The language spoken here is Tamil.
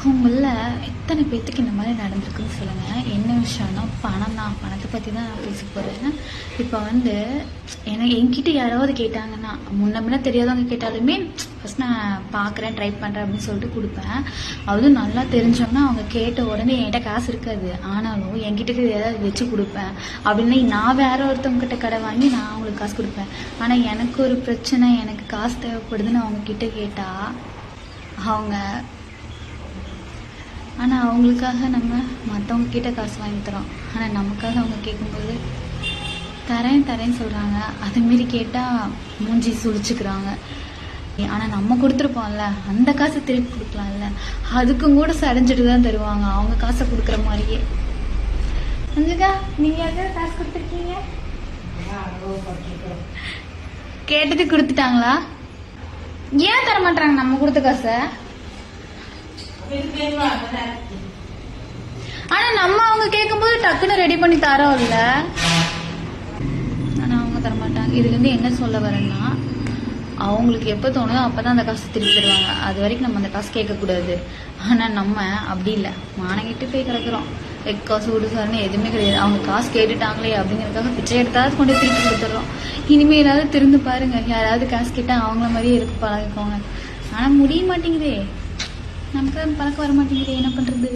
உங்கள எத்தனை பேத்துக்கு இந்த மாதிரி நடந்திருக்குன்னு சொல்லுங்கள். என்ன விஷயம்னா பணம் தான். பணத்தை பற்றி தான் நான் பேச போகிறேன். இப்போ என்கிட்ட யாராவது கேட்டாங்கன்னா, முன்ன தெரியாதவங்க கேட்டாலுமே ஃபஸ்ட் நான் பார்க்குறேன், ட்ரை பண்ணுறேன் அப்படின்னு சொல்லிட்டு கொடுப்பேன். அதுவும் நல்லா தெரிஞ்சோம்னா அவங்க கேட்ட உடனே என்கிட்ட காசு இருக்காது, ஆனாலும் என்கிட்ட ஏதாவது வச்சு கொடுப்பேன். அப்படின்னா நான் வேற ஒருத்தவங்ககிட்ட கடை வாங்கி நான் அவங்களுக்கு காசு கொடுப்பேன். ஆனால் எனக்கு ஒரு பிரச்சனை, எனக்கு காசு தேவைப்படுதுன்னு அவங்க கிட்ட கேட்டால் ஆனால் அவங்களுக்காக நம்ம மற்றவங்க கிட்ட காசு வாங்கி தரோம். ஆனால் நமக்காக அவங்க கேட்கும்போது தரேன்னு சொல்கிறாங்க. அதுமாரி கேட்டால் மூஞ்சி சுழிச்சுக்கிறாங்க. ஆனால் நம்ம கொடுத்துருப்போம்ல, அந்த காசை திருப்பி கொடுக்கலாம்ல, அதுக்கும் கூட சடைஞ்சிட்டு தான் தருவாங்க அவங்க காசை கொடுக்குற மாதிரியே. அஞ்சுக்கா, நீங்கள் யாருக்காவது காசு கொடுத்துருக்கீங்க? கேட்டது கொடுத்துட்டாங்களா? ஏன் தர மாட்டாங்க நம்ம கொடுத்த காசை? ஆனா நம்ம அவங்க கேட்கும்போது டக்குன்னு ரெடி பண்ணி தரோம் இல்ல, ஆனா அவங்க தரமாட்டாங்க. இதுல இருந்து என்ன சொல்ல வரேன்னா, அவங்களுக்கு எப்போ தோணுதோ அப்பதான் அந்த காசு திருப்பி தருவாங்க. அது வரைக்கும் நம்ம அந்த காசு கேட்கக்கூடாது. ஆனா நம்ம அப்படி இல்லை, மானங்கிட்டு போய் கிடக்குறோம். காசு கொடுத்தாருன்னு எதுவுமே கிடையாது. அவங்க காசு கேட்டுட்டாங்களே அப்படிங்கிறதுக்காக பிச்சை எடுத்தாவது கொண்டு திருப்பி கொடுத்துட்றோம். இனிமேலாவது திருந்து பாருங்க, யாராவது காசு கேட்டா அவங்கள மாதிரியே இருக்கு பழகிக்கோங்க. ஆனா முடிய மாட்டேங்குதே, நமக்கு பழக்கம் வர மாட்டேங்குது, என்ன பண்றது?